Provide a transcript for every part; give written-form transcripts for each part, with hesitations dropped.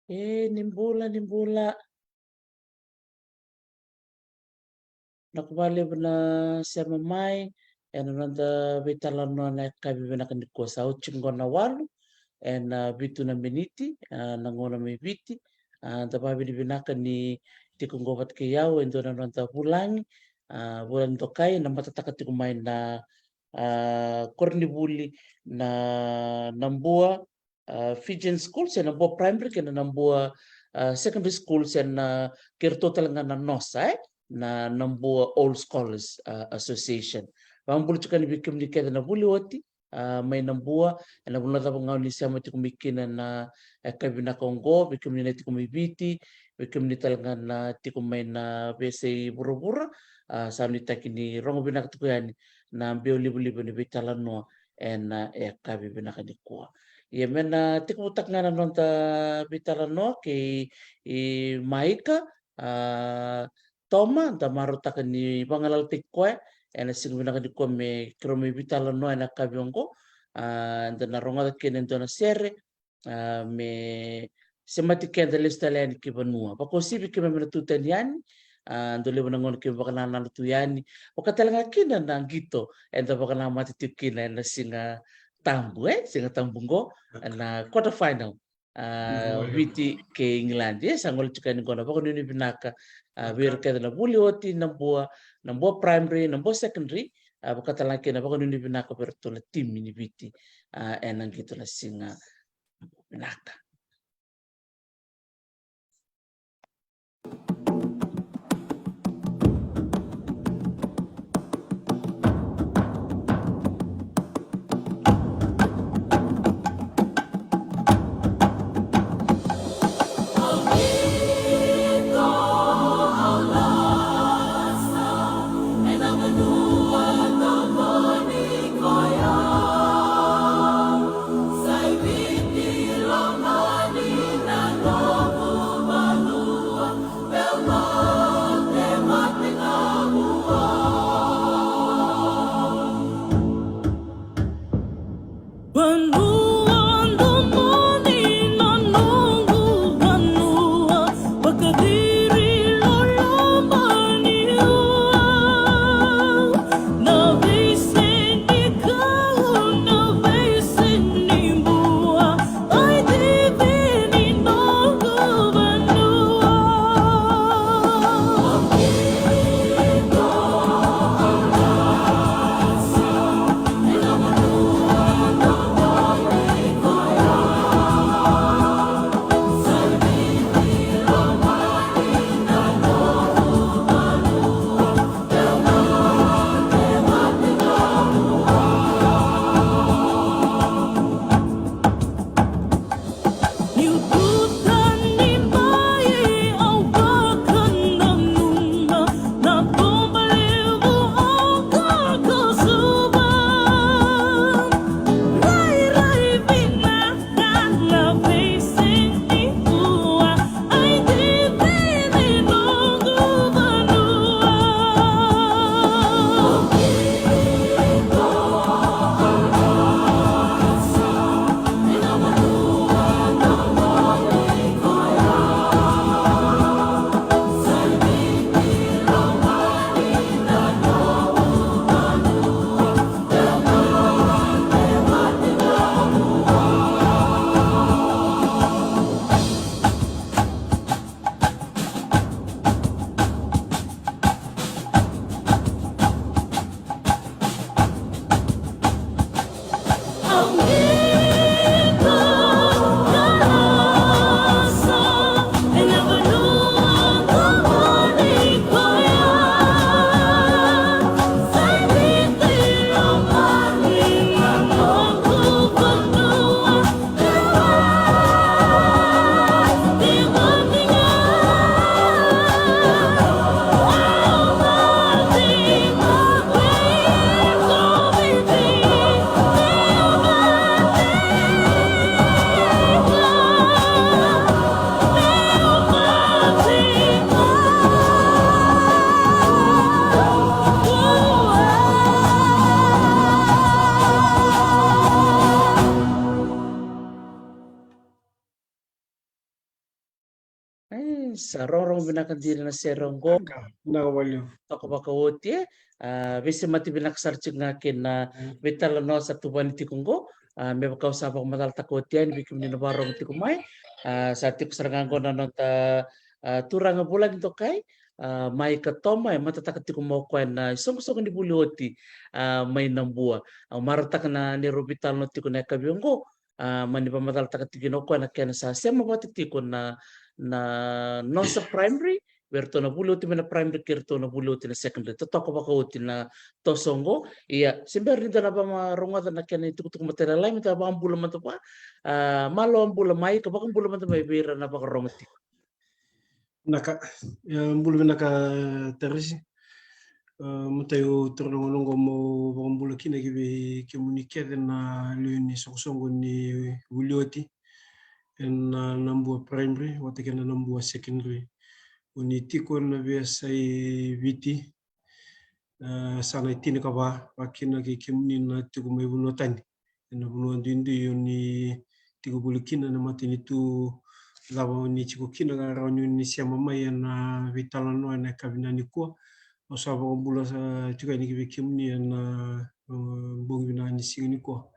Nimbula. Nakubali na siya mamay, nanda vitalano na kabibi na kanikuwa sa uchingo na walu, bitu na miniti, nangona may biti, tababi ni binaka ni tikunggobat kayaw, endo na nanda bulangi, bulan tokai, na matataka tikumay na kornibuli na nambua Fijian school, siya nambua primary, kaya nambua secondary school, siya na kirtotal nga na nosa, na nambua Old Scholars Association. Pambulu chuka ni bikim ni keda na buli wati, may nambua, na bula tapo nga ni siya mati kumikina na kabina kongo, bikim ni nati kumibiti, bikim ni talaga na tikumay na bese buru-bura, sa ni taki ni rongo binak tukuyani, na mbeo libu-libu ni bitalan no, na kabi binak ni kuwa. Ia mena tikutak nga na nonta bitalan no, kay Maika, Toma da marutaka ni pangalal tikwe ena singwina di ko me kromi vitala no ena kabiongo da naronga kenen dona sere me semati kenda lista len ki banua bako sibi ki me tutan yani ndole banangon ki bakana na tu yani okatalanga kina na gito enda bakana mati tikina ena singa tambu singa tambungo na quarter final witi ke England sangol chikani gona bako ni binaka wir kada na buli oti nambua primary nambua secondary bakata laki na bako ni binaka bertola tim ni biti enang gitu na singa binaka. Long Sa rorong binakan diri na seronggo Nakawaliw. toko baka wotie bese mati binak sarching ngakin na betala no sa tuban ti kungo me baka usaba ko madal takotian bikim ni nabarong ti kumay sa ti sarangango na nota turang bulan to kai mai katoma matatakat ti kumo ko na song ni bulioti may nambua maratak na ni robital no ti kunay kabiyongo mani pamadal takat ti ginoko na kena sa sema pati ti ko na sa primary Berto na buluti na primary kerto na buluti na secondary. Totoo ba kauti na tosongo? Iya, simber rin na ba marunga na kaya itukutuk material lain minta ba ang bulan man to pa? Malo ang bulan mai kapag ang bulan man to may bira na ba karomati? Naka bulu naka terisi mutayo terlongo mo bulu kina gibi komunike na luni sosongo ni wulioti en nambu primary wata kena nambu secondary uni tiko na biasa viti sana itini kaba wakina ki kimni na tiko mai bunotani na bunondindu yoni tiko bulu kina na matini tu lava ni chiko kina ga rauni ni siama mai na vitala no na kabinani ko o sa ba bula sa tuka ni gibi kimni na bongi na ni singni ko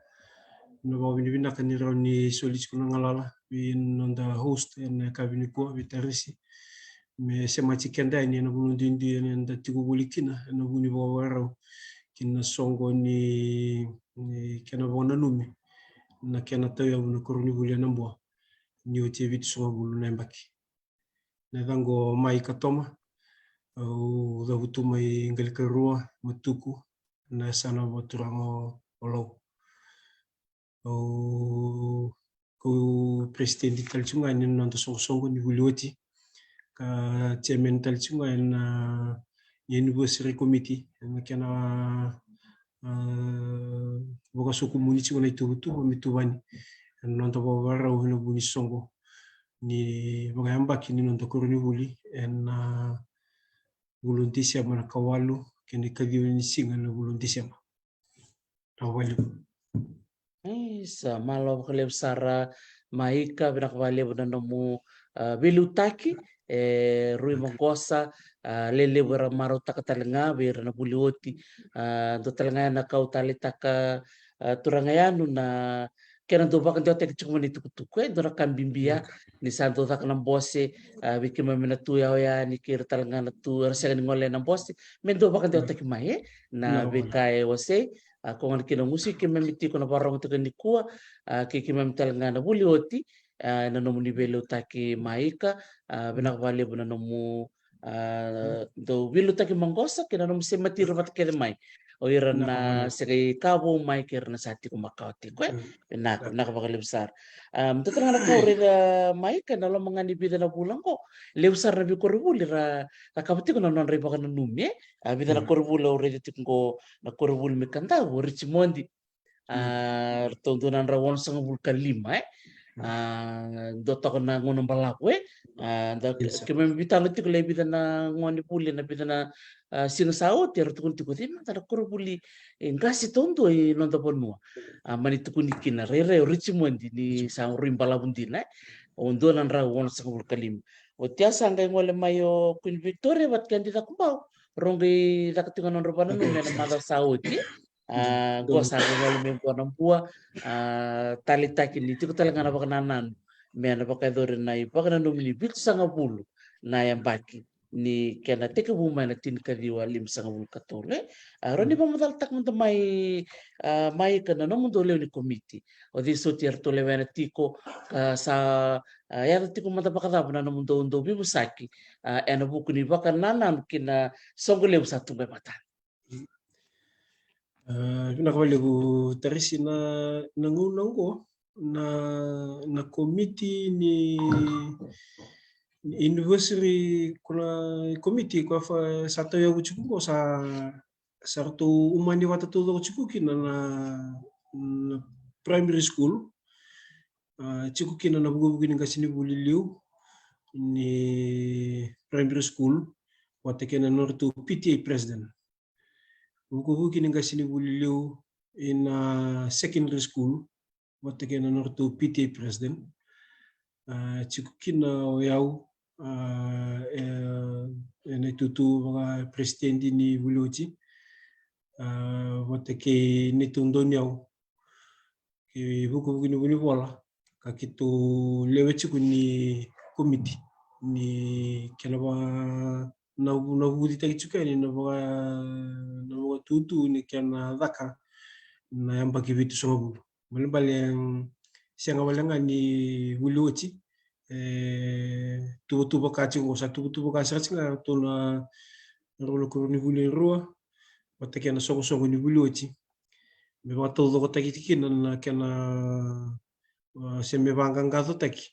na ba bini bina kan ni rauni solis kuna ngalala bin nonda host na kabini ko vitarisi me sema chikenda ni na bunu dindi ni nda tiku bulikina na buni ba warau kina songo ni kena bona numi na kena tayo na koruni bulia nambua ni o TV sunga bulu nembaki na dango mai katoma au da butu mai ngalika rua matuku na sana boturango olo au ko presidenti talchunga ni nonto songo ni bulioti ka chairman talchunga na university committee na kena boka suku munichi kuna itu mitubani nonto bawara uhina buni songo ni bagayambaki ni nonto koroni buli en volunteer mana kawalu kene kagio ni singa na volunteer awali Sa malo kaleb sara maika binak vale na nomu bilutaki rui monggosa lele bara maro takatalenga bir na bulioti do talenga na kau tali taka turangayanu na kena do bakan do tek cuma ni tukutuku do na kambimbia ni santo tak nam bose bikin mamena tu ya ni kir talenga na tu rasa ni ngole nam bose men do bakan do tek mai na bekai wase kung ano kinungusi kimamiti ko na parang ito kanikua kikimamital nga na bulioti na nomu nibelo taki maika binakabali mo na nomu do bilo taki manggosa kina nomu se matiro mat kere mai o ira na sige kabo mai kere na sati ko makauti ko nakabakali besar tetang na kau rira maika na lo mga nibida na bulang ko leusar na bikorubuli ra nakabati ko na non riba ka na numi bida na korubula already tingo na korubul mi kanta Richmondi tontonan rawon sang bulkan lima dota ko na ngunong balakwe kami bitang ti ko lebi na ngoni puli na bida na sinasao ti tukun ti ko tin tara korubuli ngasi tonto nonto ponua mani tukun ikina rere Richmondi ni sang rimbalabun din ondonan rawon sang bulkan lima o tiasa ngai ngole mayo Queen Victoria bat kan dita kumbau rongi dakatingan non rupana no mena mada sauti gua sarga ngol me gua nampua tali takin itu ko talaga na bakananan mena bakador na ipakana no mini bit sanga bulu na yang baki ni kena teka buma na tin kadiwa lim sanga bulu katole roni pa madal tak mo mai mai kana no mundo le ni komiti o di so tier to le vena tiko sa ya tiko mata bakada na no mundo undo bibu saki ena buku ni bakananan kina songo le satu be mata nakawali ko tarisi na nangunang ko na komiti ni university kuna komiti ko fa sato ya uchuku ko sa sarto umani wata to uchuku kina na primary school chiku kina na bugu ni kasini buliliu ni primary school wata kina norto PTA president buku kini kasini buliliu in secondary school wata kina norto PTA president chiku kina yau na tutu mga presidente ni Buluchi wate ke nitundoniau ke buku ni buni bola ka kitu lewechi kuni komiti ni kenaba na budi tagi chukani na baga tutu ni kena daka na yamba kivitu sobu bale sianga balanga ni Buluchi tubo kachi ngosa tubo kachi nga tuna rolo ko ni Bulu roa wate kena sogo ni Buluchi me wa todo taki tikina na kena seme banga taki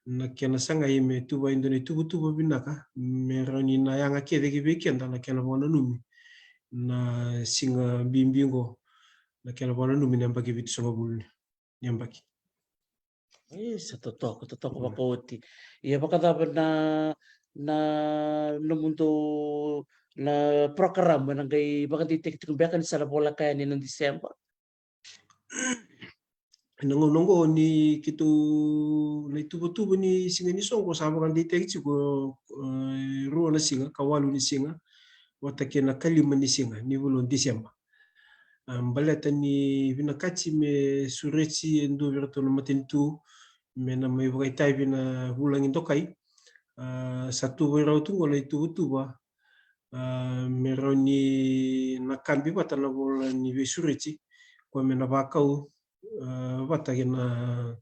na kena sanga ime tuba indone tubo binaka me rani na yanga kede ki bekenda na kena bona numi na singa bimbingo na kena bona numi na mbaki vitu sama bulu nyambaki Sa totoo makauti. Ia makadaban na mundo na program ng kay baka titik tumbekan sa bola kaya ni ng December. Nongo ni kitu na tubo ni singa ni songo sama kan ditek ko ruo na singa kawalu ni singa watake na kalima ni singa ni bulon December. Baleta ni vinakachi me sureci endo verto na matentu me na mai vaitai vina hulangi tokai satu wera tungo na tuba me roni na kambi bata na bola ni vesureci ko me na bakau bata na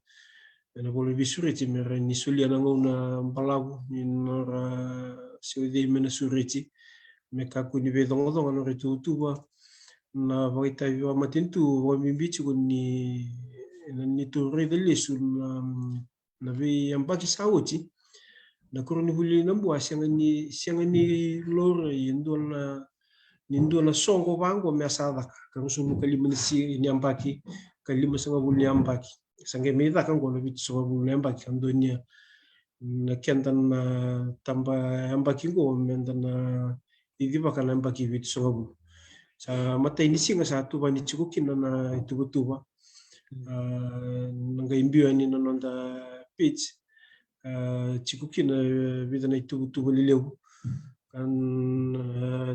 bola vesureci me roni sulia na ngona balau ni nora siudi me na sureci me kaku ni vedongo na tuba na vaitai wa matentu wa mimbichi ko ni tore delle sul na vi ambaki sauti na kuruni huli na bua sianga ni lor nindo na songo bango me asada kan sumu kalima ni ambaki kalima sanga buli ambaki sange me da kan gono bit so buli ambaki kan donia na kentan na tamba ambaki go mendan na idi bakana ambaki bit so buli sa mata ini singa satu bani cikukin na tuba nanga imbio ni nonda pitch cikukin vida na tuba lileu kan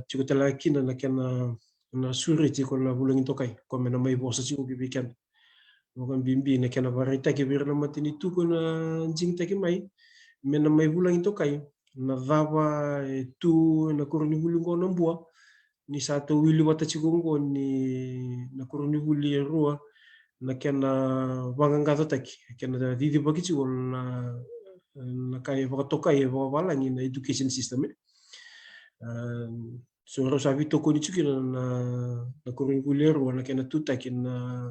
cikutala kina na kena na suri ci ko na bulang tokai ko mena mai bosa ci ubi bikan bukan bimbi na kena barita ke birna matini tu ko na jing taki mai mena mai bulang tokai na dava tu na kurni bulingo na bua ni satu wili wata cikongo ni na kurni buli rua na kena wanganga taki kena didi bagi ci na kai baka tokai baka balangi na education system so ro sabi to ko ni ciki na kurni buli rua na kena tutaki na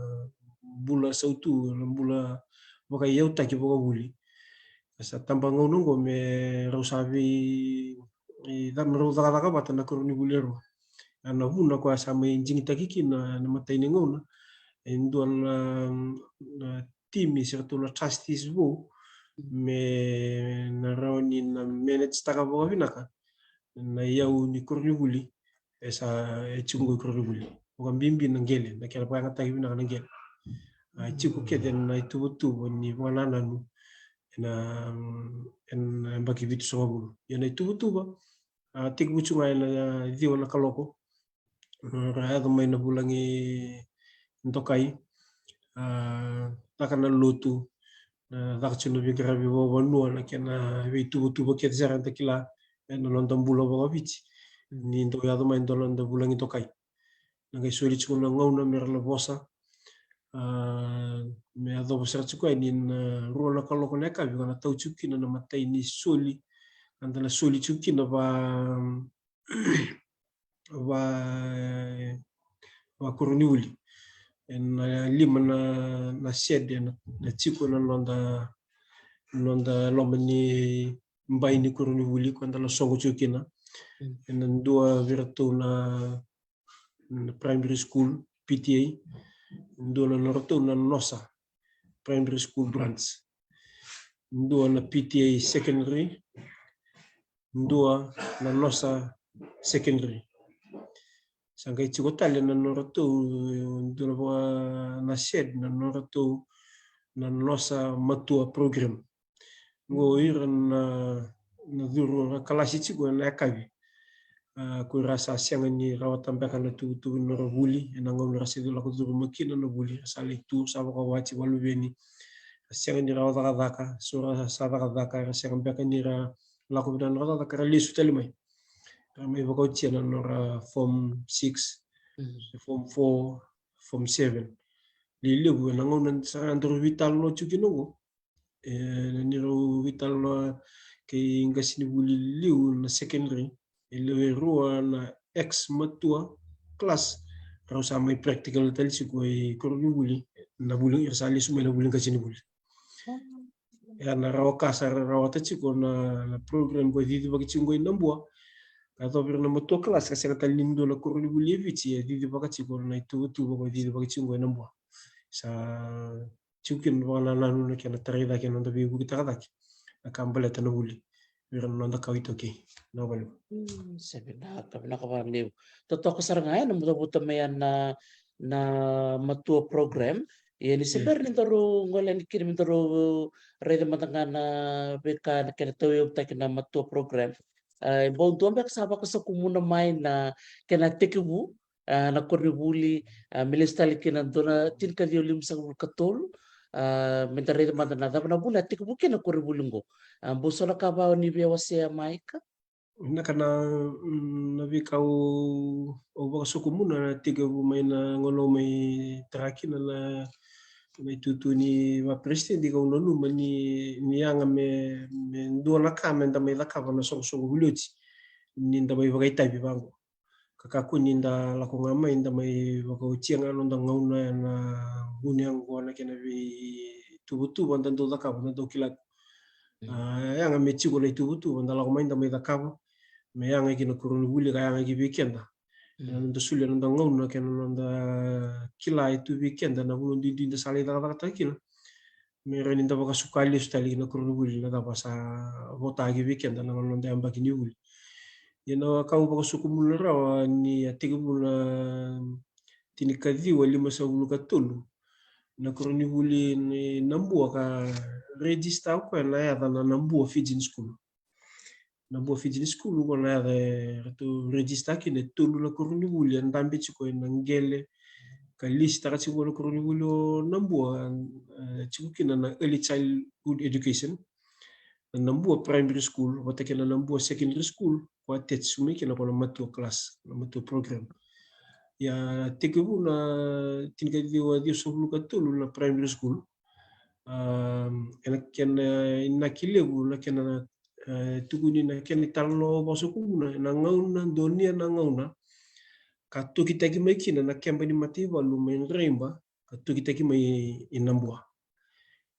bula sautu na bula baka yau taki baka buli sa tambang ngongo me ro sabi dam ro daga bata na kurni buli rua na huna ko sama injing takiki na matai ni ngona endo na timi serto na trustees bo me na roni na manage taka bo vinaka na yau ni kurni buli esa chungo kurni buli ko bimbi na ngele na kala pa ngata vinaka na ngele chiku keden na tubu ni wanana nu na en baki vitu so bulu yana tubu tikbu chunga na diwa na kaloko rado mai na bulangi ntokai takana lutu dakchunu bigrabi bo wanua na kena vi tubu ket zaran takila no london bulo bo bichi ni ndo yado mai ndo london bulangi tokai ngai soli chuna ngona merla bosa me ado bosa chukai ni ruola kaloko neka bi kana tau chukina na matai ni soli andana soli chukina wa kuruniuli na lima na sede na chico na londa lomba ni mbai ni kuruniuli kwanda la songo chukina na ndua virtu na primary school PTA ndua na norto na nosa primary school branch ndua na PTA secondary ndua na nosa secondary sangai chico tale na norato na shed na norato na nosa matua program ngo ira na duro kalasi chigo na kavi ku rasa siang ni rawat tampaka na tu na buli na ngom rasa dulu ko duro makina na buli sali tu sama ko wachi walu beni siang ni rawat kadaka sura sa kadaka siang tampaka ni ra lako bidan rawat kadaka lisu telimai may bako chena no form 6 form 4 form 7 lili bu na ngom sa andro vital no chukino ni ro vital no kay ngasini buli liu na secondary ile rua na ex matua kelas raw sa may practical tal si ko korni buli na buli irsali sumay na buli kasini buli ya na raw kasar raw ta ko na program ko didi bagi chingoy nambua kato bir na matua kelas kasi katal nindo na korni buli vici didi bagi ko na itu ko didi bagi chingoy nambua sa chukin wala nanu na kena tarida kena tabi buki takataki akambala tana buli biran nanda kawito ki na balo Kabinakabaniw. Totoo kasarangay na buta mayan na matua program. Yan isiber ni taro ngolan kirim taro reda matanga na beka na kinatawag tayo na matua program. Bawang tuwan ba kasama ko sa kumuna may na kinatikibu na kornibuli milistali kinando na tinkadiyo limsang katol. Minta reda matanga na bula tikibu kina kornibulungo. Buso na kabaw ni Bewasya Maika. Nakana nabikau oba suku muna tiga may na ngolo may trakina na may tutu ni wa president di kau nonu mani nianga me dua laka men da may laka na so huluti ninda may bagay tabi bango kakaku ninda lako ngama inda may wakau chiang ano da ngauna na hunyang ko na kinabi tubutu bandan do laka bandan do kilat yang me chigo na tubutu bandan lako may da may laka me yang igi na kurun buli ka yang igi weekend nanda sulia nanda ngauna kena nanda kila itu weekend na bulun di sali ta kila me reni nda baka sukali stali na kurun buli na sa vota igi weekend na nanda amba kini buli yena kau baka suku mula rawa ni atiga mula tinikadi wali masa bulu katulu na kurun buli ni nambua ka register ko na ya na nambua Fijian school na bo Fijian school ko na to register ki ne tulu la korni buli ndambe chiko na ngele ka lista ka chiko la korni buli nambo chiko kina na early childhood education na nambo primary school wata kina nambo secondary school ko tetsumi kina ko na mato class na mato program ya tikibu na tinka diwa dio soblu ka tulu na primary school kena inakilebu na kena tuguni na keni talo basuku na ngauna donia na ngauna katu kita ki mai kina na kemba ni mati walu main remba katu kita ki mai inambua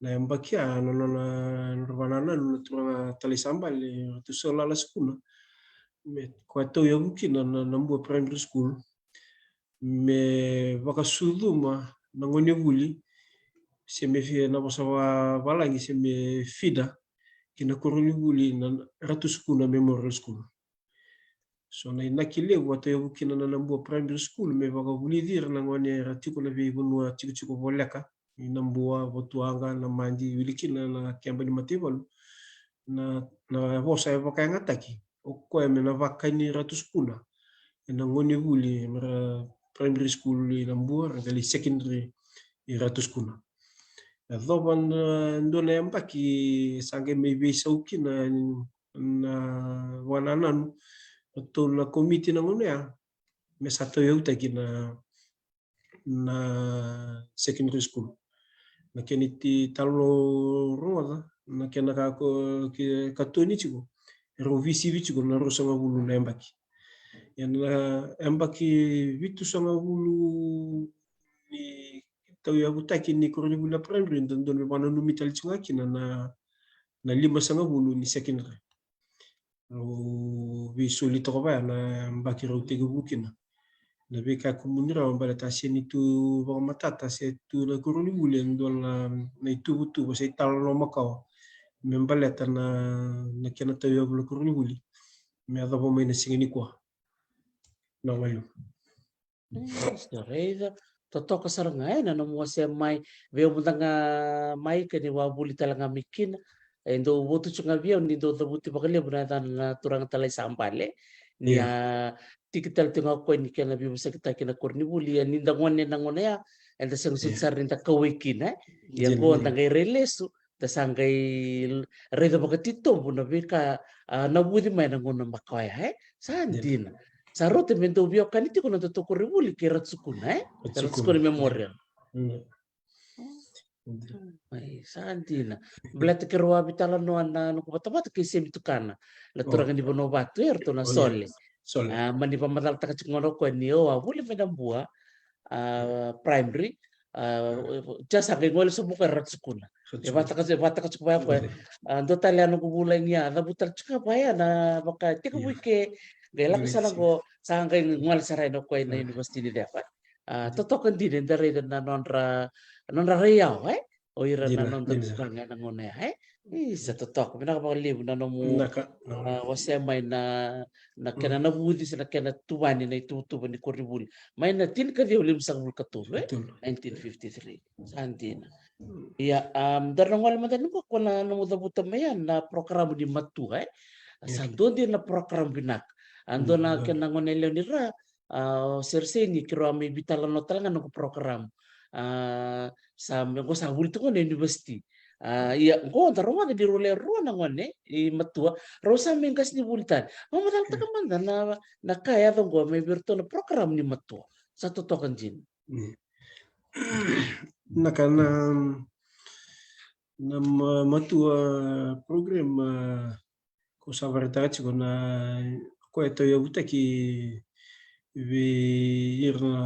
na embakia na nirvanana na tura tali sambal tu sola la skuna me kwa to ya bukina na nambua primary school me wakasuduma na ngone buli se me fi na basawa balangi se me fida kina koroni buli na ratus kuna memorial school so na inakile wata yobu kina na nambo primary school me baka buli dir na ngone ratiko na be bunwa chiko boleka inambua botuanga na mandi wilikina na kemba ni matival na bosa ya baka ngataki okko me na vakani ratus kuna na ngone buli mara primary school inambua ngali secondary ratus kuna Thoban ndona yambaki sange maybe sauki na wananan to na komiti na ngone ya me sato yauta na secondary school na keniti talo roda na kena ka ko katoni chiko ro visi vichiko na ro sanga bulu na yambaki yana yambaki vitu sanga bulu ni tau ya butaki ni koroni bula primary don me wana numital chungaki na 5 ni secondary vi solito ko ba na mbaki ro tegu bukina na be ka kumunira mbala ta seni tu ba matata se tu na koroni bula ndon na itu butu se talo makao me mbala ta na kena tau ya bula koroni buli me ada bo mena singini kwa na walu Storeda toto kasarangay na namuha siya may veo mo nga may kani wabuli talaga mikin ndo wotu chunga via ni do buti bakale buna na turang talai sampale nia tikital tinga ko ni kana bi bisa kita kina kurni buli ni ndangone nangone ya enda sengsit sar ni takawikina yang ko ndangai relesu tasangai reda bakatito buna bika na budi mai nangona makaya sandina sarote mento bio kaniti kuna to kuribuli kiratsukuna kiratsukuna memorial sandina belate kerwa bitala no ana no bata kisi bitukana la turanga di bono batu erto na sole mani pamatal taka ngono ko ni o abuli bua primary jasa ke ngol so buka ratsukuna bata ka chukwa ko ando taliano ko bulay niya na butal chuka baya na baka tika buike gela kasana go sangay ngwal saray no ko na university ni dapat totokan din dare na nonra reyaw o ira na non tukanga na ngone isa totok pinakapakaliw na mo wase may na kena na budi sa kena tuwani na itutuban ni Koribul may na tin ka diyo lim sang mulkatulo 1953 saan iya darangwal madan ko na namudabutan mayan na program di matu sandon din na program binak ando na kena ngone leonira serseni kiro ami bitalan no talangan no program sa ko sa bulto ko na university iya ko tarunga di role ruana ngone I matua rosa mengkas ni bultan mamadal takamanda na kaya to go may virtu na program ni matua sa totokan jin nakana na matua program ko sa varitachi ko na ko ito yabuta ki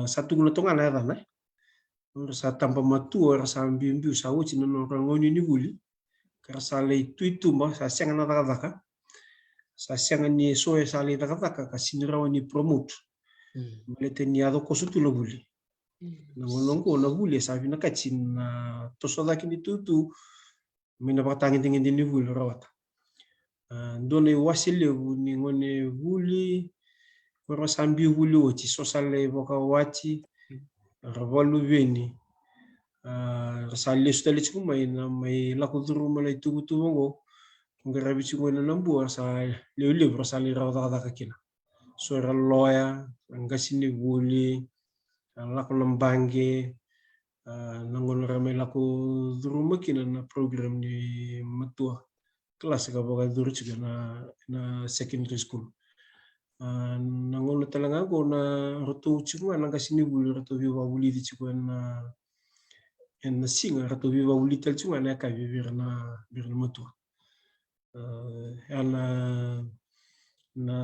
satu guna tonga na na sa tampa matua rasa mbimbiu sa uchi no rangoni ni guli karasa le itu ma sa sianga na taka sa sianga ni soe sa le taka kasinirawa ni promote malete ni ado kosutu lo guli na ngolongo na guli sa vina kachin na tosoda kini tutu mina batangin tingin ni guli rawata ndone wasile ni ngone guli ko sambi guli uchi sosale boka wachi rawalu beni rasali stali chiku mai lakuduru malai tugu ngo ngarabi chiku na nambu sa lele rasali rawada kakina so loya ngasini guli laku lambange nangon ramai laku duru makina na program ni matua kelas ka boga duru chiku na secondary school nangono talanga ko na roto chiku na kasini guli roto viva guli di chiku na singa roto viva guli tel chiku na ka birna matua na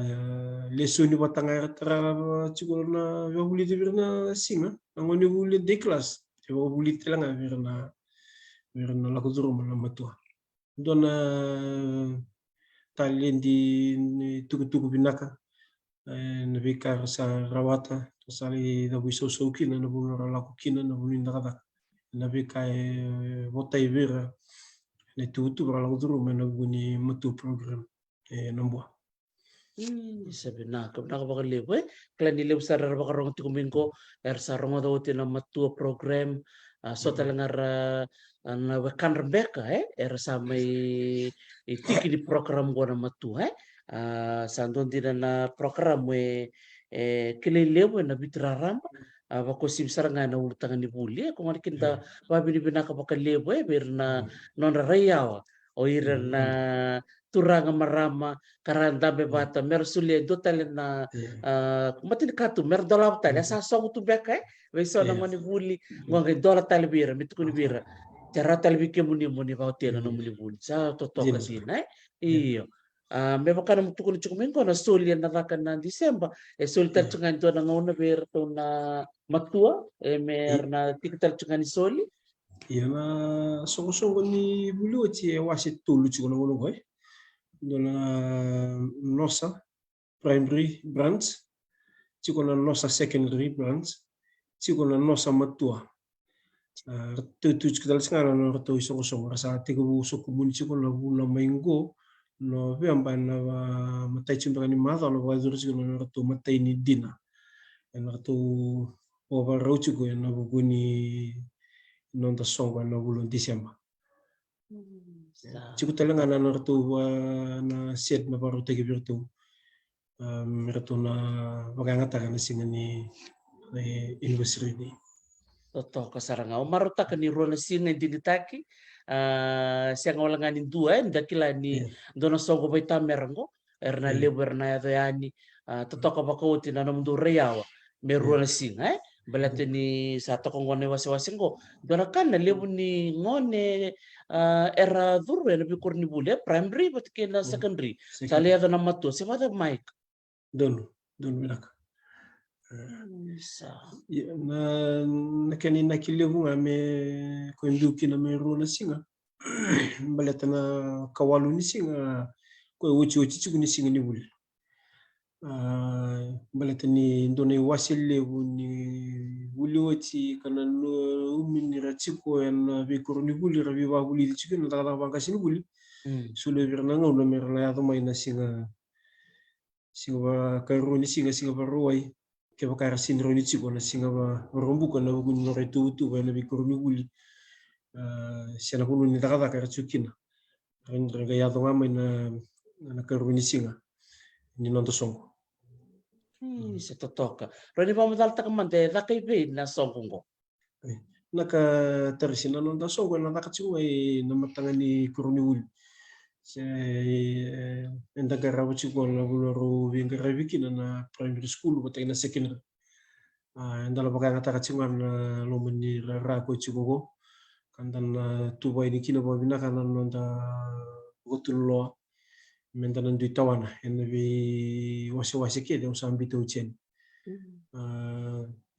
lesoni batanga tra chiku na viva guli di birna singa nangoni guli de class viva guli talanga birna la kuduru na matua dona talendi tuku binaka nabika sa rawata sali da wiso kina na bunura la kina na buninda kada nabika vota ivira na tutu la kuduru na guni matu program nambua sabi na bakaliw klan nilew sa rabakarong tikuminko sarong daw na matu program so talangar na wakan Rebecca sa may itiki di program ko na matu sandon din na program kilelew na bitraram bako simsar nga na urutangan ni buli kung ano kinta babinibina ka bakaliw birna non rayaw o ira na turanga marama karanda bebata mersule do talen na kumatin katu mer dolap tale sa song tu beka weso na mani buli ngonga dola tale bira mitukuni bira cara tale bike muni bautena no muni buli sa totoka sina iyo me bakana mutukuni chukumengo na soli na rakan na Disemba soli tal chungan do na ngona ber to na matua mer na tikital chungan soli yana songo ni bulu chi wasit tulu chuko ngono koy dona nosa primary branch chiko na nosa secondary branch chiko na nosa matua tu chikdal singana no to songo rasa tigo suku mun chiko na bula maingo no viamba na matai chimba ni madha no wazuru chiko na to matai ni dina na to over roach ko na buguni non da songo na bulan Disemba Chiku talanga na nartu na set na baru tegi birtu. Mertu na bagangata kana singa ni university ni. Toto kasaranga umaruta kani rona singa dinitaki siang olangani dua dakila ni dono sogo baita merango erna lebu erna yani toto ka bakoti na nomdu reyawa merona singa balate ni sato ko ngone wasi-wasingo dona kan lebu ni ngone era duru na bikur ni bule primary but kena secondary sali ada nama tu semata mic Don minaka. Na kani nakilevu nga me koimbiuki na me rona singa balata na kawalu ni singa ko uchi chiku ni singa ni bul balata ni ndone wasilevu ni buli uchi kana no umini rachiko na bikuru ni buli rabi wa buli chiku na taka bangka sini buli sule birna ngau na merna ya mai na singa ba karu ni singa ba ruai ke bakara sinro ni chico na singa ba rombuka na buku no retu tu ba na bikuru ni buli siana kunu ni taka kara chukina renga ya to mai na karu ni singa ni nonto songo se totoka roni ba modal ta kamante da kai be na songo ngo naka tarisina nonto songo na taka chico na matanga ni kuru ni buli endagara chico na buloro vingara vikina na primary school but na secondary ndala bakanga taka chico na lomani ra ko chico go kandan tuba ini kina ba binaka na nonda gotulo mentana ndui tawana en bi wasi ke de usambi to chen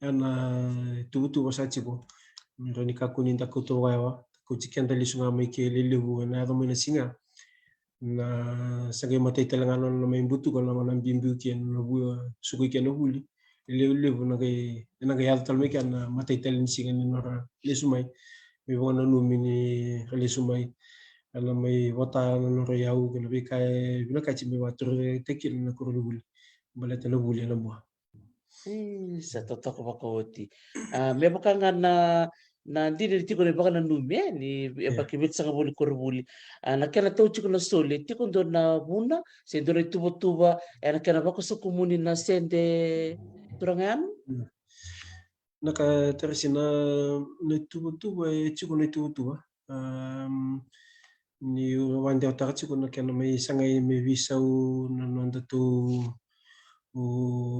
ana tu wasa chico mirani ka kuninda kuto wa ko chikenda lisunga mai ke lelebu na do mina singa na sagai matai talangano na mai butu kana na bimbu ke na bu suku ke no buli lebu na ga yal talme ke na matai talin singa ni nora lesumai mi bona no mini lesumai ala mai wata no ro yau ke bi kai bina ka chimi watur tekil na kuru buli balata no buli na bo sa toto ko bakoti me bakanga na ndi ni tiko ni baka na nume ni bakibit sa kabuli kurbuli na kena tau chiko na sole tiko ndo na buna se ndo na tuba na kena bako sa kumuni na sende turangan naka tersina na tuba chiko na tuba ni wande utaka chiko na kena mai sangai me visau na nonda tu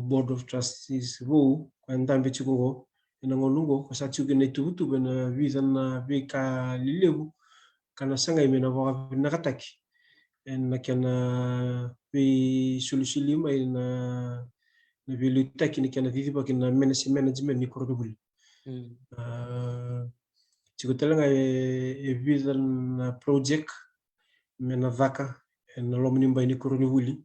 board of trustees wo kwandambe chiko go ina ngonungo kasa chuki na tutu na visa na vika lilevu kana sanga imena waka nakataki en kana vi sulusili mai na vilu taki ni kana vivi baki na management ni korobuli chiko talanga e visa na project mena vaka en lomni mbai ni korobuli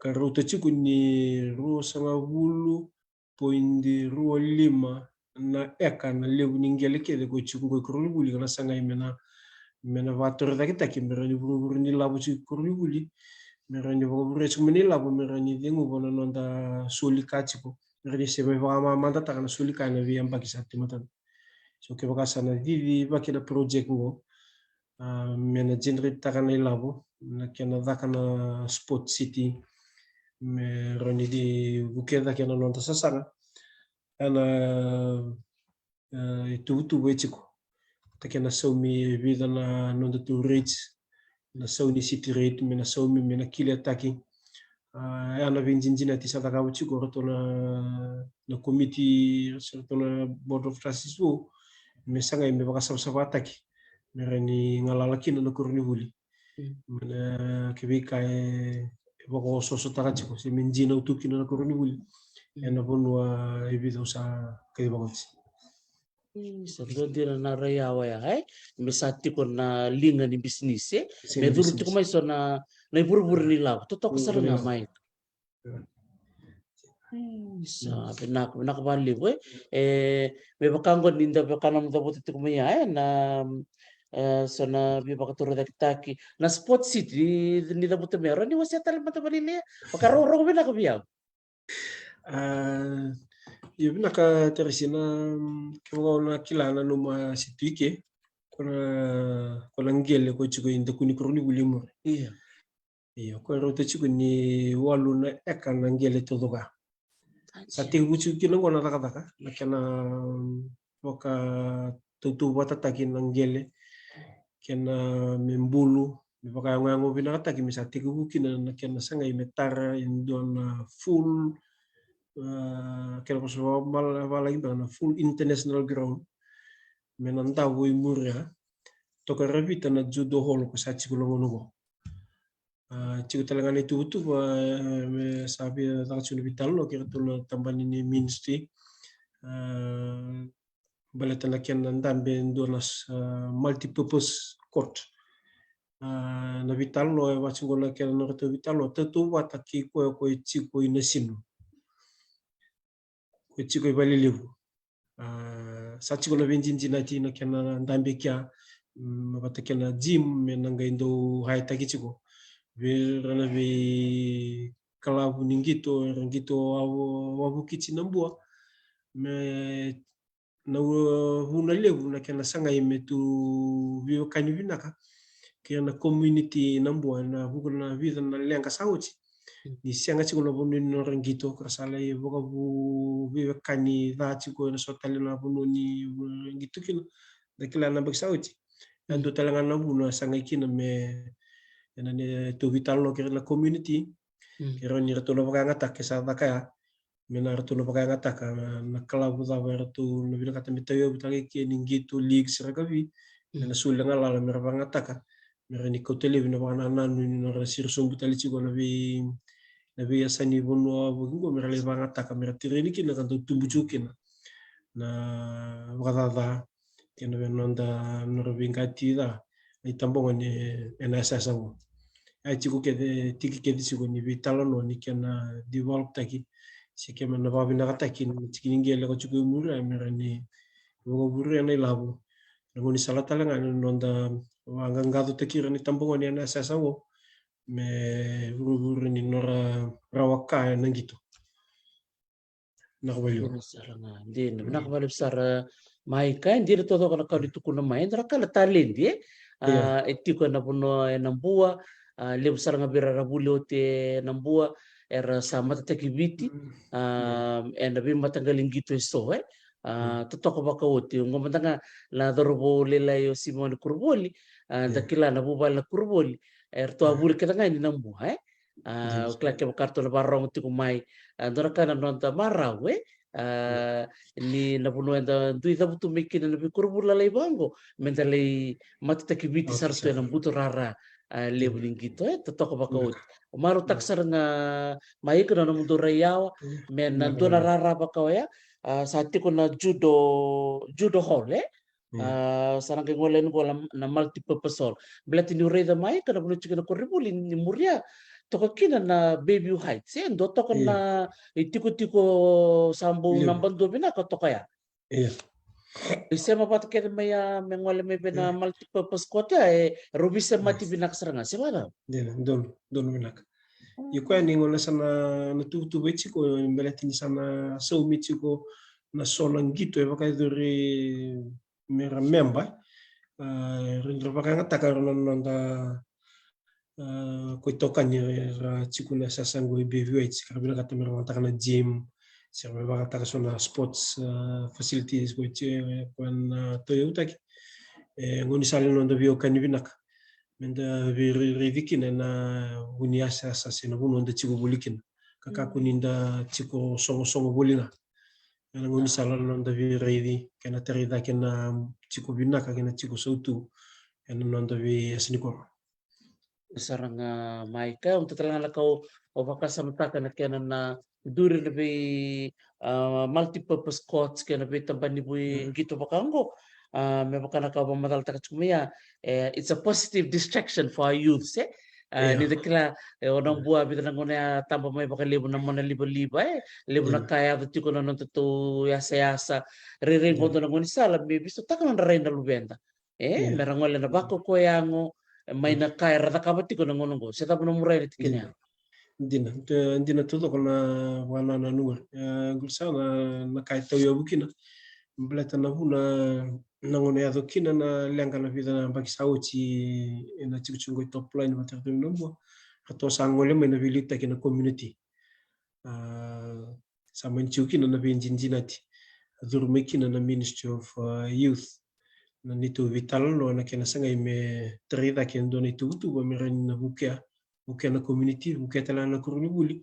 karuta chiku ni ruo sanga vulu poindi ruo lima na eka na lewu ningele kede ko chiku ko kuruli buli kana sanga mena vator da kita ki merani buru ni labu chiku kuruli buli merani buru chiku ni labu merani dengu bona nonda suli kachiko merani se me va manda ta kana suli kana vi amba ki satti matan so ke baka sana vivi baki na project ngo mena generate ta kana labu na kana kana sport city me roni di bukeda kena nonta sasanga ana itu wechiko takena saumi vida na nonta tu rates na sauni city rate me na saumi me na kile ataki ana vinjinjina ti sata ka chiko roto na committee roto na board of trustees wo me sanga me baka sama ataki me rani ngalalakina na kurni buli mana kebika bako soso takachiko si menjina utuki na kuruni buli yana bonwa ibida usa kay bakot sa dira na rayawa ya mesati ko na linga ni bisnis me duru ko mai so na ibur ni law toto ko sala nga mai sa benak bali we me bakango ninda bakanam da bote ko mai na so na bi bakaturo da kitaki na sport city ni da bote mero ni wasi atal mata balile bakaro ro be na ko biya yebina ka teresina ke na kilana numa situike kuna ngele ko chiko inda kuni kuruni bulimur. Iya. Iya, ko ro te chiko ni walu na eka na ngele todoga. Sati uchu kina ngona taka na kena waka tutu wata taki na ngele kena membulu baka ngango bina taki misati ku kina na kena sanga imetara indona full kena ko so bala na full international ground menanta wo imurya to ka rabita na judo hall ko sa chiko ngono go. Chiko talaga itu me sabi tak chunu bitalo kira tuna tambani ni ministry baleta na ken ndambe ndonas multi-purpose court na vitalo e wachingo na ken no to vitalo tatu wataki ko chiko inesino ko chiko ibalilivu sa chiko na vinjinji na tina ken ndambe kya wataki na gym me nanga indo haita kichiko verana ve kalabu ningito rangito wabu kichi nambua me na huna levu na kena sanga imetu viwa kani vinaka kena community nambua na hukuna vida na lenga sauti ni sianga chiko na bunu no rangito krasala i boka bu viwa kani da chiko na sotale na bunu ni rangito kino da kila na bak sauti ando talanga na bunu sanga ikina me ena ne to vitalo kira na community kira ni rato na ngata ke sa kaya mena rato na ngata ka na kalabu da rato na bina kata mitayo bitangi ke ningitu league siragavi na sulenga la mera ngata ka mera ni kotele bina bana nanu ni na sir sombu tali chigo na vi asani bono bungo mera le ngata ka mera tireni ki na kanto tumbu chukina na wakada kena benonda na robingati da itambonga ni NSS ngo ai chiko ke tiki ke chiko ni vitalo no ni kena develop taki si ke na babi na taki ni chiki ngele ko chiko mura mera ni ngo buru na labu ngo ni sala tala ngani nonda wanga ngado takira ni tambonga ni NSS ngo me buru ni nora rawaka na gitu nakwayo Din nakabali sar mai kan dir todo kana kau ditukuna mai ndra kala talenti etiko na puno nambua lebu sar ngabira rabulo te nambua era sama takibiti ena bi matanggaling gitu so totoko baka wote ngomantanga la dorbo lela yo Simone Kurboli dakila na bubala Kurboli to abul ketanga ni nambua klak ke kartu na barong tiku mai ndora kana nonta marawe ni na puno enda dui da butu mikina na Kurbula lai bango mentali matakibiti sarto na butu rara leveling gitu totoko baka wote maru taksar nga mai kana na mundo rayawa men ndona rara baka ya saati ko na judo hall sarang ke ngolen ko na multi purpose hall belati ni reda mai kana buno chikana ko ribuli ni muria to kina na baby heights ndo to na itiko sambu nambando bina ko to kaya isema pat kede maya mengole me bina multi purpose kota rubisa mati bina kasaranga semana don binak iko ni ngona sana na tu bechiko belati ni sana so michiko na solang gitu baka duri mera memba rindra baka ngata nonda ko tokan ra chiku na sasango BVH kabila kata mera ngata kana gym sirve baka taka sona sports facilities ko kon Toyota ki ngoni sale nonda bio kanivinak menda rivikina na uniasa sasina buno nda chiku bulikin kaka kuninda chiku songo bulina na ngoni sala nonda reidi kena terida kena chiku binaka kena chiku sautu kena nonda vi asnikor saranga maika untuk telang kau obaka samta kana kena na duri lebih multi purpose courts kena be tambani bui gitu bakango me bakana kau matal tak cumia it's a positive distraction for our youth ni dekla orang buah bita nangone tambah mai bakal lebu namona liba lebu nakaya tu tiko non tu yasa rere bondo nangone sala me biso takana renda lubenda merangole na bako ko yango mai na kaya rata kabati ko nangonongo seta puno murai tikenya ndina todo kona wana na nuwa gulsa na kai tayo bukina Mbeleta na huna nangone ya kina na lenga na vida na baki sauti na chikuchungo top line matatu nambua hato sangole mena vilita kina community sama nchiukina na vinjinjinati adurumekina na Ministry of Youth na nito vital no na kena sanga ime trida ken dona itu merani na bukea na community bukea tala na kuruni buli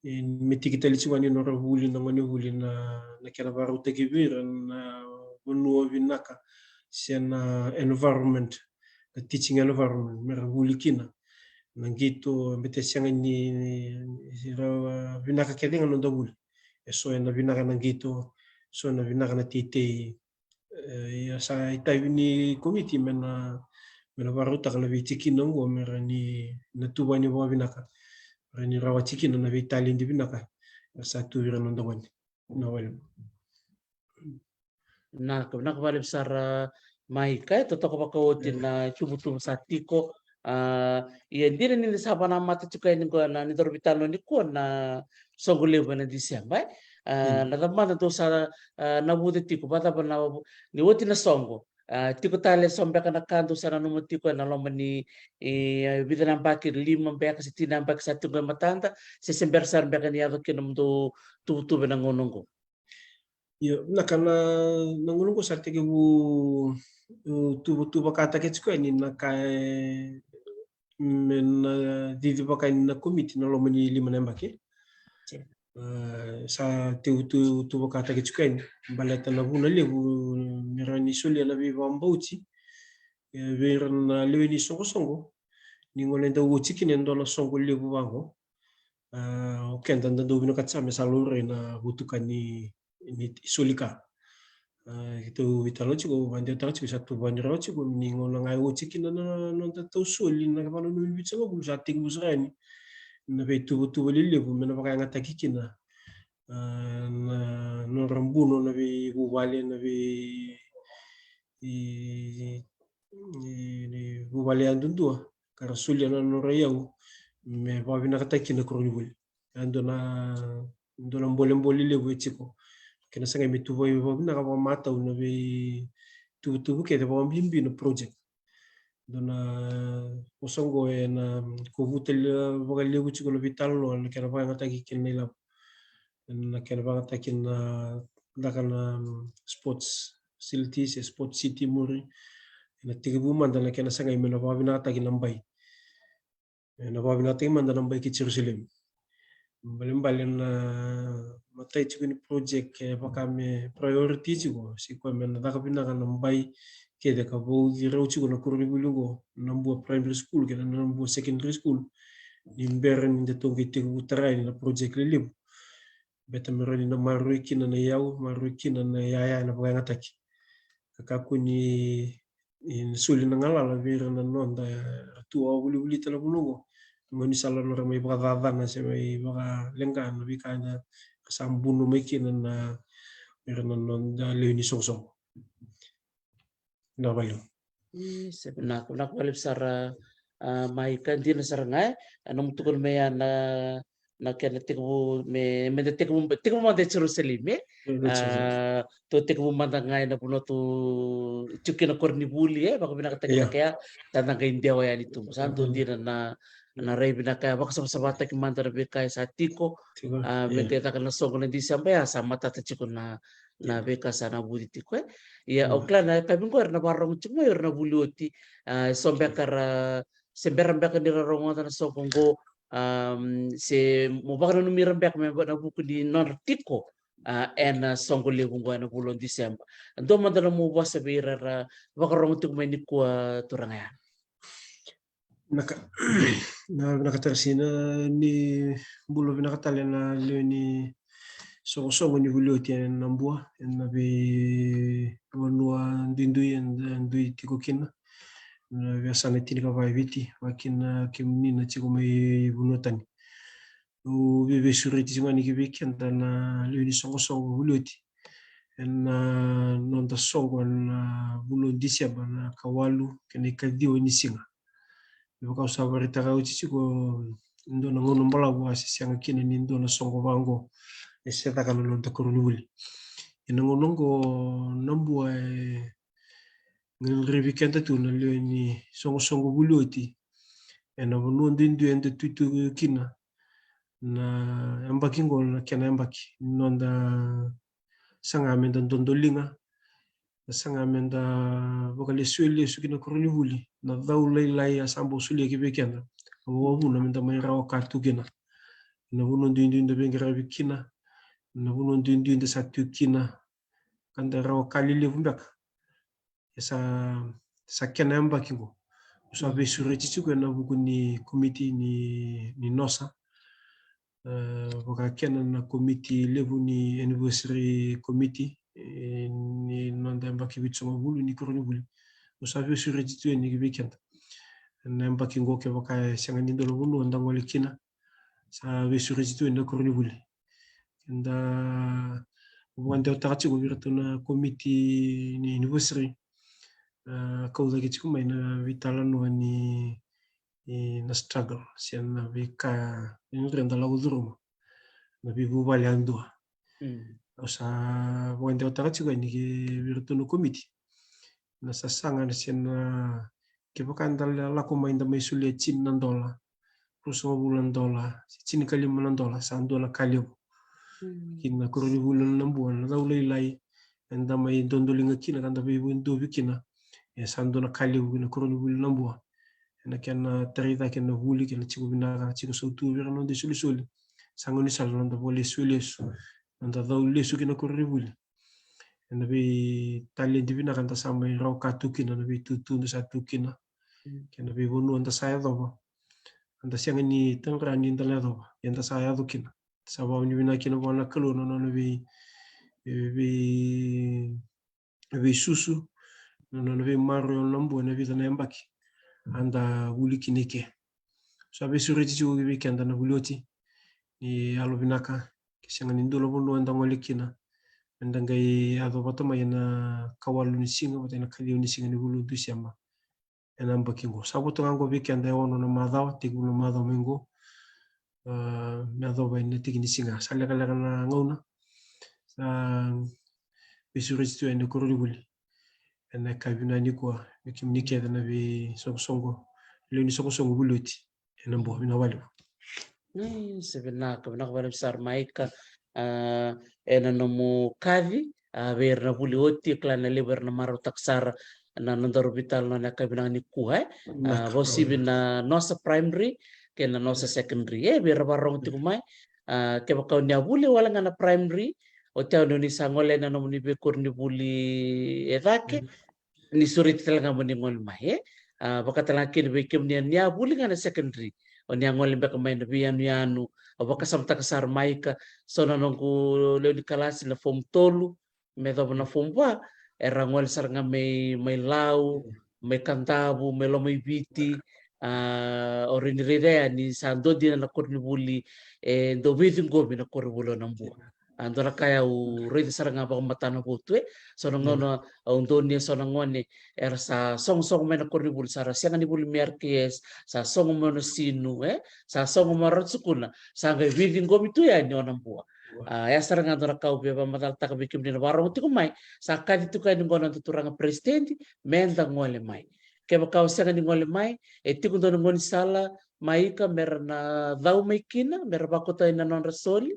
metikitali chiwani no rabuli na ngone buli na kena baru tekibira na bonua vinaka siana environment the teaching environment merabuli kina nangito mbete sianga ni vinaka kedinga no dabuli so na vinaka nangito so na vinaka na tite ya sa itai ni committee mena baru tak na vitiki no merani na tuwa ni wa vinaka rani rawa chiki na vitali ndi vinaka sa tu vira no dabuli na wale na vale besar mai kai totoko pakawotin na tubutum satiko ia ndire ni saba na mata chukai ni ko na ni dorbitalo ni ko na sogole bana Disemba na damana to sa na bude tiko bata bana ni woti na songo tiko tale sombe kana kandu sana no tiko na lomba ni vida na bakir lima mbeka sitina mbeka satu ga matanda se sember sar mbeka ni ado kinum do tubu na ngonongo yo nakana nangulungu sarte ke bu tubu kata ke chiko ni nakai men didi pakai na komiti na lomani lima nembake sa tu kata ke chiko ni baleta na buna lebu merani soli na bi bambauti na lewe ni songo ni ngolenda uchi kinendo na songo lebu bango okenda ndo bino katsame salure na butukani ni solika itu vitalo chigo bande tara chigo satu bandira chigo ningo na ngai uchi kinana no tatu soli na kapano no bitso bu satik busrani na betu lile bu mena baka ngata kikina na no rambuno na be bubale na be ni bubale andundua kara soli na no rayau me ba bina kata kina koroni andona mbole lebu chiko kena sanga mitu boy na ka mata una be tu ke de bom bimbi no project dona osongo na ko butel boga lebu chiko no vital no na kena ba ngata ki ken la na kena ba ngata ken na kana sports facilities sports city muri na tigu manda na kena sanga imena ba bina ngata ki nambai na ba bina ngata manda nambai ki Jerusalem balen matai chukuni project ke pakame priority chigo sikwa mena daka bina kana mbai ke de ka bo dirau chigo na kurni bulungo nambu primary school ke nambu secondary school nimber ni de tongi te utrai na project lelib beta meroni na maruiki na yau maruiki na yaya na banga taki kakakuni in suli na ngala la vera na nonda tua uli tala bulungo ngoni sala no ramai baka na se mai baka lengkan bi kana sambuno mekina na merana non da leuni songsong na bayo sebenarnya nak balik besar mai kan dia nasarangai anong tukul me na kena tiku me tiku mo de Jerusalem to tiku mo ngai na puno tu cuki na korni buli baka binakata kaya tanang kain dewa yan itu santo dia na ray binakaya baka sama tak mantar bekai satiko menteta kana songo na di sampai sama tata cuko na beka sana budi tiko ya okla na kami ko na barong cumo na bulioti sombe kara semberan beka ni rongo na songo se mo baka no mirambek me na buku di nortiko en songo lebungo na bulon Disemba ndo mandala mo basa bira baka rongo tuk may ni kwa turangaya nakatarsina ni bulo binakatale na leuni songo ni bulioti na mbua na be wanua ndui tiko kina na biasana tini ka vai viti wakina kimni na chiko mai bunotani u bebe sureti simani ki weekend na leuni songo bulioti na nonda songo na bulo Disemba na kawalu kene kadio ni singa kau sabar taka uci ko ndo na ngono mbala wa sianga kine ni ndo na songo bango eseta kana lonta koruni wuli inangonongo nambua ngrevi kenta tu na leo ni songo buluti ena bunu ndindu ende tutu kina na ambaki ngol kena ambaki nonda sanga menda dondolinga sanga menda vokale suele sukina koroni huli na daulai lai asambo sulia kibekenda wabu na menda mai rawa katu kina na bunu ndindu bengra bikina na bunu ndindu satu kina kanda rawa kalile vumbaka sa kena ambaki ngo so be sureti ku na buku ni komiti ni nosa kena na komiti levu ni anniversary committee ni nonda mbaki bitsoma bulu ni koroni bulu so be sureti tu ni weekend na mbaki ngo ke baka sanga ni ndolo bulu ndango lekina sa be sureti tu ni koroni bulu nda wanda utati go virtu na komiti ni anniversary kauza kitu mai na vitala no ni na struggle sian na vika ni renda la uduruma na bibu bali andua osa wanda utati go ni virtu no komiti na sasanga na sian na ke bakanda la ko mai nda mai sulia chin na dola ruso bulan dola chin kali man dola sa dola kali kina koroni bulan nambuan na ulai lai enda mai dondolinga kina kanda bibu ndo bikina sandona kali na koroni bulan nambua na kena terita kena huli kena chiku binara chiku sautu vira no de suli sangoni sal no bole sulesu nda daulesu kena koroni buli na be tali divina kanta sama ro katukina na be tutu ndo satukina kena be bonu anda saya doba anda siang ni tangrani ndala doba yanda saya dukina sababu ni bina kina bona kalo no be susu no be maro nambu na vida na mbaki anda wuli kineke so be sureti ju weekend na buloti ni alo binaka kisanga ni ndolo bono anda ngolekina anda ngai ado batama yana kawalu ni singa batena kali ni singa ni bulu dusiama ena mbaki ngo sabuto ngo weekend ya ono na madao tigulo madao mengo madao ba tigi ni singa sala kala na ngona sa be sureti tu ene koroni buli ena kabina ni kwa kimnike na be songo leni songo buloti ena mbo bina wale sebenarnya wala besar maika ena nomu kavi ver na buli oti klana leber na maro taksara na nandaro vital na kabina ni kuha bosibi na nosa primary ke na nosa secondary ver barong ti kumai ke bakau ni buli wala ngana primary o tao ni sangole na nomu ni bekur ni buli edake ni surit talaga mo ni ngol mai baka talaga kin bekem ni buli ngana secondary o ni ngol be ka mai na bianu o baka samta kasar mai ka sona nongu le di kelas na form tolu me do na form ba era ngol saranga mai lau mai kantabu mai lo mai biti orini rede ni sando di na korni buli do vidin go na korni bulo nambu andora kaya u rede saranga ba matana botwe sona ngono undoni sona ngone era sa song mena korni buli sara sianga ni buli merkes sa song mono sinu sa song maratsukuna sa ga vidin go mitu ya nyona mbua ya saranga andora kau be ba matal tak bikim ni barong ti kumai sa kadi tu kai ngono tuturanga presidenti menda ngole mai ke bakau sianga ni ngole mai tiku ndo ngoni sala mai ka merna dau mai kina merba kota ina non rasoli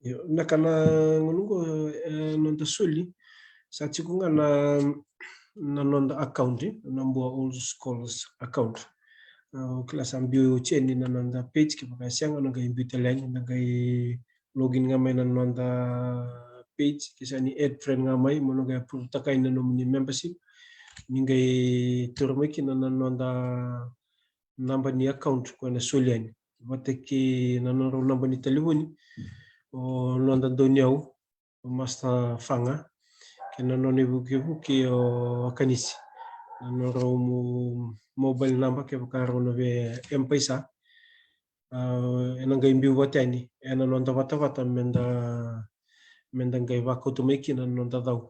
yo nakana ngulungo nonda suli sa chikunga na nonda account na mbo all schools account class ambio cheni na nonda page ke baka sianga na ngai mbiteleng na ngai login ngamai na nonda page kisa ni add friend ngamai mono ngai pur takai na nomini membership ni ngai turmeki na nonda namba ni account ko na soliani bateki na noro namba ni telefoni o nonda doniau o masta fanga kena noni buki o kanisi na noro mobile number ke bakaro no be M-Pesa ena ngai mbiu watani ena nonda wata menda ngai wako tumeki na nonda dau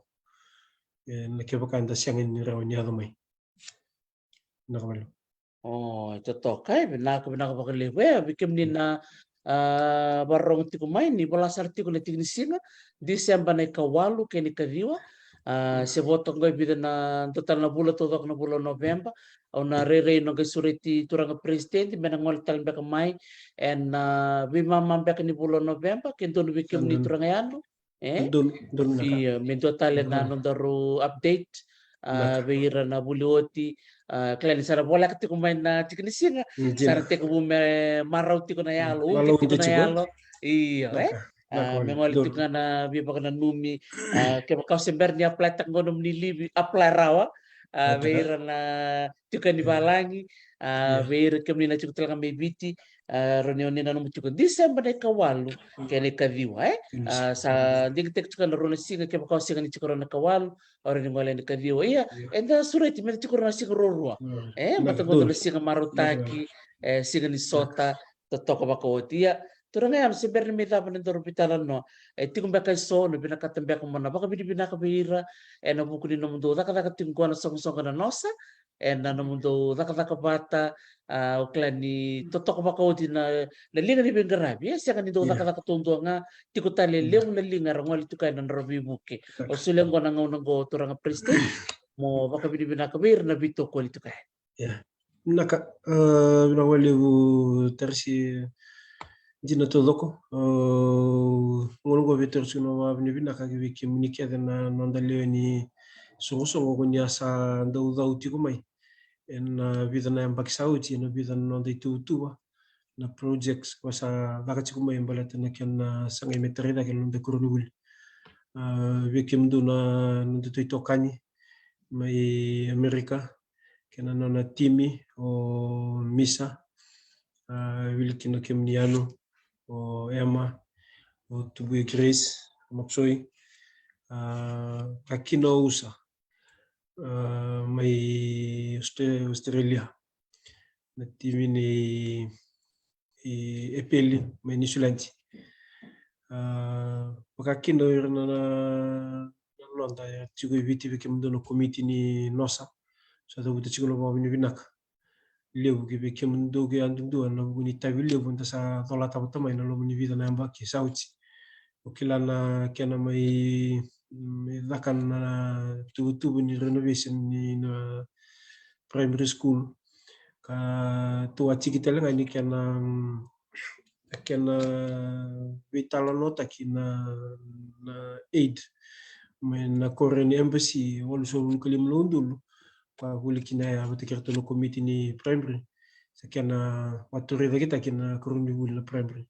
na ke bakanda siangin ni raw ni adamai nakabalo itu tokai benak bakalewe bikim ni na barong tiku mai ni bolas artiku na tignisinga Desember na ikawalu kay ni kariwa se voto ngoi bida na total na bula totok na bula November au na rere no sureti turanga presidente mena ngol tal beka mai en bima mambeka ni bula November kento no bikim ni turanga yano Dun naka. iya mento tale na no daru update beira na bulioti klan sara bola katiku mai na tiknisinga sara teko bume marau tiko na yalo tiko na yalo iya mengol tiko na biba kana numi ke kau sember ni apply tak ngono ni libi apply rawa beira na tiko ni balangi beira kemni na tiko tanga mebiti reunion na no tiko Desember na kawalu kene kadiwa sa digtek tiko na rona singa ke kau singa ni tiko na kawalu ora ni ngole ni kadiwa iya enda sureti me tiko na singa rorua mata ngono singa marutaki singa ni sota totoko bakotia turanga yan si berni mita pa nito rupitala no tiko mbeka so no binaka tembeka mona baka binaka bira na buku ni nomundo taka tingko na song na nosa na nomundo taka bata uklani totoko bakoti na linga ni bengarabi siya kanito taka tundu nga tiko tale leong na linga rangwali tukay na rabi buke o sulang ko nang go turanga president mo baka binaka bira na bito ko ito kay naka binawali tersi jina todoko ngolongo vetor suno wa bini binaka ki komunike na nondale ni songo ko nya sa dau ti ko mai en vidana yang baksauti na vidana nonde tuwa na projects ko sa bakati ko mai balata na ken sangai metreda ken nonde kurunul vikim duna nonde to kani mai Amerika kena nona timi o misa wilkino kemniano o Emma o tubu Grace maksoi kakino usa mai Australia na timi ni epeli mai New Zealand kakino irna na londa ya tigo viti vikimdo no committee ni nosa sa do buta chikulo ba ni binak lebu ke vikimdo ke andu na buni tabile bunta sa tola tabata mai na lo ni vida na amba ki sauti okilana kena mai dakan na tubu ni renovation ni na primary school ka tua cikitele ngani kena vitala nota kina na aid na Korean embassy wala so kulim lundul pa hulikina ya betikirto no committee ni primary sakena waturida kita kina kuruni wul na primary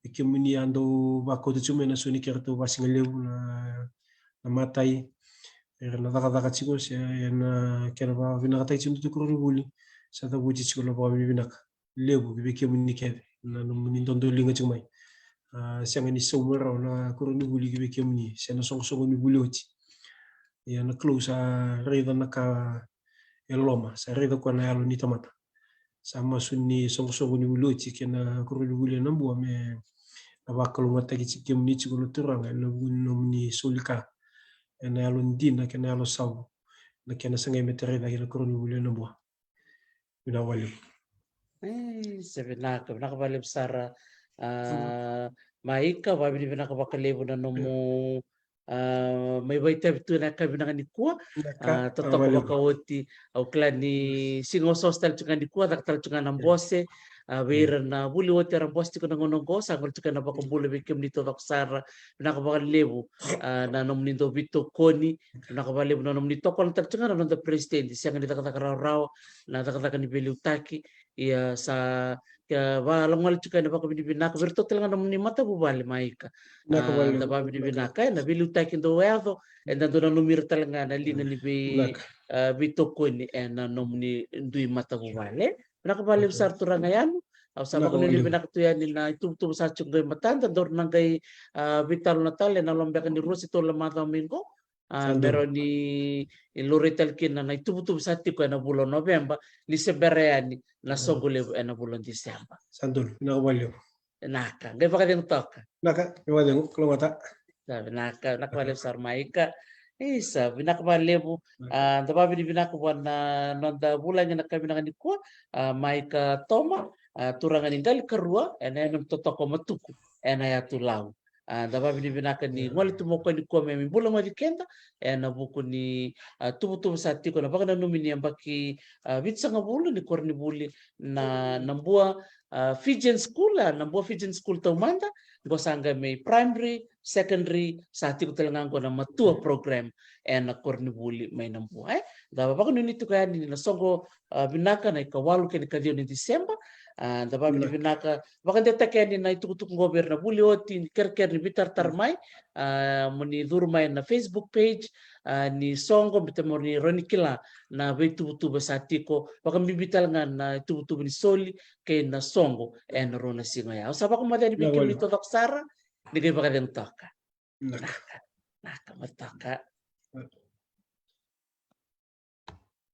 ikimuni ando bako tsume na soni kerto basingalew na matai na daga chiko se na kena ba vinaka tai tsundu kuruni wuli sa da buji chiko na ba vinaka lebu bikimuni kede na muni ndondo linga chumai siang ni somera na kuruni wuli bikimuni se na songo ni wuloti ya na close reda na ka eloma sa reda ko na yalo ni tomata sama sunni songo ni wuloti kena kuruni wuli na mbuwa me abakalo mata ki kemni ci ko turanga na gunno ni sulka na yalo ndina kena yalo saw na kena sangay metere da kena kuruni wuli na mbuwa ina wali sebenaka bali besar maika wabi binaka bakalebu na nomo may baita bitu na kabinangan ni kuwa totoko bakawoti au klani singosos tal chungan di kuwa tak tal chungan ang bose beira na buli wote ang bose ko nangonong ko sa ngol chungan na bakambula bikim nito taksara binaka bakalebu na nom nito bito koni binaka bakalebu na nom nito kon tal chungan na presidente siya nga nita raw na takataka ni Beliutaki iya sa balongal chuka na bako binaka virtu talaga nam ni mata bubali maika da babi binaka na Beliutaki ndo weado na do na numir talaga na lina ni bitoko ni na nom ni ndui mata bubali binaka bali besar turanga yan au sa bako ni binaka tu yan na itu sa chunga matanda dor nangay vital natal na lombeka ni Rosi to lamata mingo meron ni Lorital kin na itubutubo sa tiko na bulan November ni sebereani na sogole na bulan December. Sandul, nakawalyo. Naka, gaya pa ka din toka? Naka, iwalyo, kalawata. Sabi, nakawalyo sa Armaika. Isa, binakawalyo, dapabi ni binakawan na nanda bulan niya na kami nanganikwa, Maika Toma, turangan ingali karua ena enam totoko matuku ena ya tulau. Daba binibinaka ni ngoli tumoko ni kuame mi bula madi kenda ena buku ni tubu satiko na baka na numini ambaki vitsanga bulu ni korni buli na nambua Fijian school nambua Fijian school taumanda gosanga me primary secondary satiko talangango na matua program ena korni buli mai nambua daba baka nuni tu kaya ni na songo binaka na ikawalu ke ni kadio ni Disemba da ba ni binaka baka deta kaya ni na itukutuk goberna buli oti ker ni bitar tarmai muni durmai na Facebook page ni songo bitamo ni ronikila na betu basatiko baka bibital nga na tubutu ni soli kay na songo en rona singa ya usaba ko madani bikyo ni totok sara ni kay baka den toka naka mataka